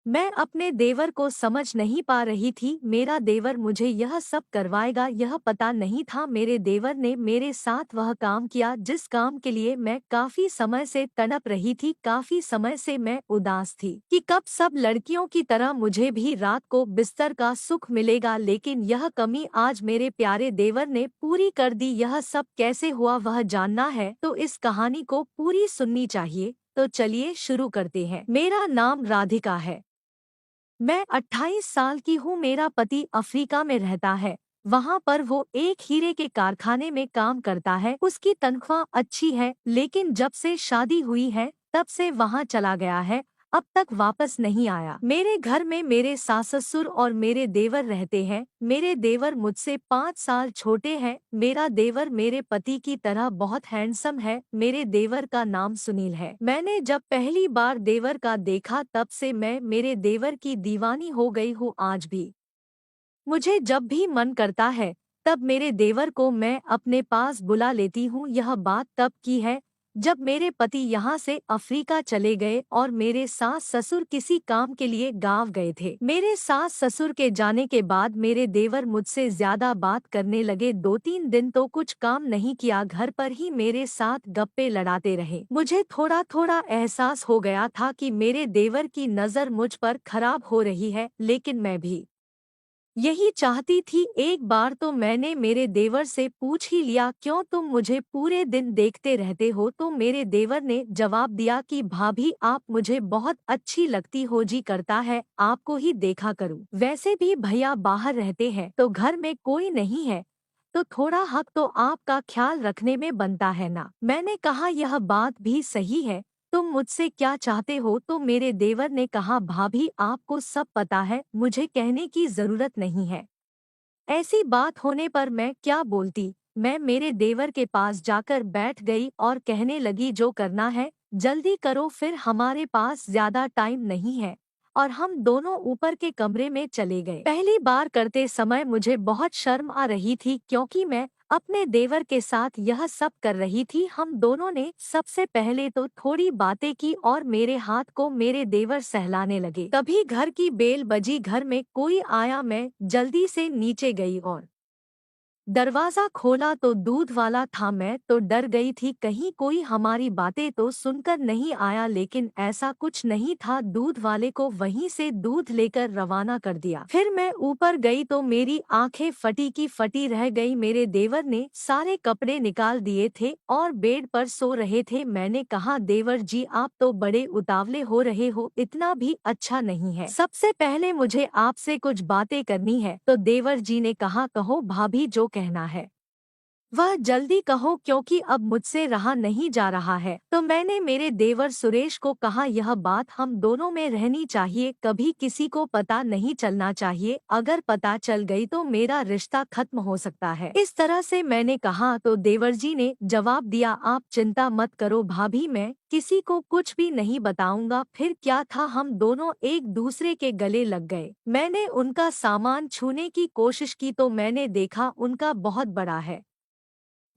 मैं अपने देवर को समझ नहीं पा रही थी। मेरा देवर मुझे यह सब करवाएगा, यह पता नहीं था। मेरे देवर ने मेरे साथ वह काम किया जिस काम के लिए मैं काफी समय से तड़प रही थी। काफी समय से मैं उदास थी कि कब सब लड़कियों की तरह मुझे भी रात को बिस्तर का सुख मिलेगा, लेकिन यह कमी आज मेरे प्यारे देवर ने पूरी कर दी। यह सब कैसे हुआ वह जानना है तो इस कहानी को पूरी सुननी चाहिए। तो चलिए शुरू करते हैं। मेरा नाम राधिका है। मैं 28 साल की हूँ। मेरा पति अफ्रीका में रहता है। वहाँ पर वो एक हीरे के कारखाने में काम करता है। उसकी तनख्वाह अच्छी है, लेकिन जब से शादी हुई है तब से वहाँ चला गया है। अब तक वापस नहीं आया। मेरे घर में मेरे सास ससुर और मेरे देवर रहते हैं। मेरे देवर मुझसे 5 साल छोटे हैं। मेरा देवर मेरे पति की तरह बहुत हैंडसम है। मेरे देवर का नाम सुनील है। मैंने जब पहली बार देवर का देखा तब से मैं मेरे देवर की दीवानी हो गई हूँ। आज भी मुझे जब भी मन करता है तब मेरे देवर को मैं अपने पास बुला लेती हूँ। यह बात तब की है जब मेरे पति यहाँ से अफ्रीका चले गए और मेरे सास ससुर किसी काम के लिए गांव गए थे। मेरे सास ससुर के जाने के बाद मेरे देवर मुझसे ज्यादा बात करने लगे। 2-3 दिन तो कुछ काम नहीं किया, घर पर ही मेरे साथ गप्पे लड़ाते रहे। मुझे थोड़ा थोड़ा एहसास हो गया था कि मेरे देवर की नजर मुझ पर खराब हो रही है, लेकिन मैं भी यही चाहती थी। एक बार तो मैंने मेरे देवर से पूछ ही लिया, क्यों तुम मुझे पूरे दिन देखते रहते हो? तो मेरे देवर ने जवाब दिया कि भाभी आप मुझे बहुत अच्छी लगती हो, जी करता है आपको ही देखा करूं। वैसे भी भैया बाहर रहते हैं तो घर में कोई नहीं है, तो थोड़ा हक तो आपका ख्याल रखने में बनता है ना। मैंने कहा यह बात भी सही है, तुम मुझसे क्या चाहते हो? तो मेरे देवर ने कहा भाभी आपको सब पता है, मुझे कहने की जरूरत नहीं है। ऐसी बात होने पर मैं क्या बोलती। मैं मेरे देवर के पास जाकर बैठ गई और कहने लगी जो करना है जल्दी करो, फिर हमारे पास ज्यादा टाइम नहीं है। और हम दोनों ऊपर के कमरे में चले गए। पहली बार करते समय मुझे बहुत शर्म आ रही थी, क्योंकि मैं अपने देवर के साथ यह सब कर रही थी। हम दोनों ने सबसे पहले तो थोड़ी बातें की और मेरे हाथ को मेरे देवर सहलाने लगे। तभी घर की बेल बजी, घर में कोई आया। मैं जल्दी से नीचे गई और दरवाजा खोला तो दूध वाला था। मैं तो डर गई थी कहीं कोई हमारी बातें तो सुनकर नहीं आया, लेकिन ऐसा कुछ नहीं था। दूध वाले को वहीं से दूध लेकर रवाना कर दिया। फिर मैं ऊपर गई तो मेरी आंखें फटी की फटी रह गई। मेरे देवर ने सारे कपड़े निकाल दिए थे और बेड पर सो रहे थे। मैंने कहा देवर जी आप तो बड़े उतावले हो रहे हो, इतना भी अच्छा नहीं है। सबसे पहले मुझे आपसे कुछ बातें करनी है। तो देवर जी ने कहा कहो भाभी, जो कहना है वह जल्दी कहो, क्योंकि अब मुझसे रहा नहीं जा रहा है। तो मैंने मेरे देवर सुरेश को कहा यह बात हम दोनों में रहनी चाहिए, कभी किसी को पता नहीं चलना चाहिए। अगर पता चल गई तो मेरा रिश्ता खत्म हो सकता है। इस तरह से मैंने कहा तो देवर जी ने जवाब दिया आप चिंता मत करो भाभी, मैं किसी को कुछ भी नहीं बताऊंगा। फिर क्या था, हम दोनों एक दूसरे के गले लग गए। मैंने उनका सामान छूने की कोशिश की तो मैंने देखा उनका बहुत बड़ा है।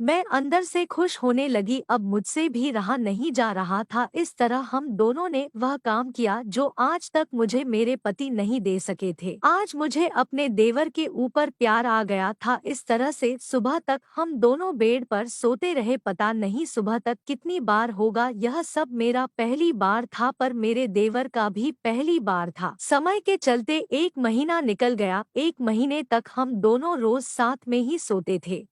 मैं अंदर से खुश होने लगी, अब मुझसे भी रहा नहीं जा रहा था। इस तरह हम दोनों ने वह काम किया जो आज तक मुझे मेरे पति नहीं दे सके थे। आज मुझे अपने देवर के ऊपर प्यार आ गया था। इस तरह से सुबह तक हम दोनों बेड पर सोते रहे। पता नहीं सुबह तक कितनी बार होगा। यह सब मेरा पहली बार था, पर मेरे देवर का भी पहली बार था। समय के चलते 1 महीना निकल गया। 1 महीने तक हम दोनों रोज साथ में ही सोते थे।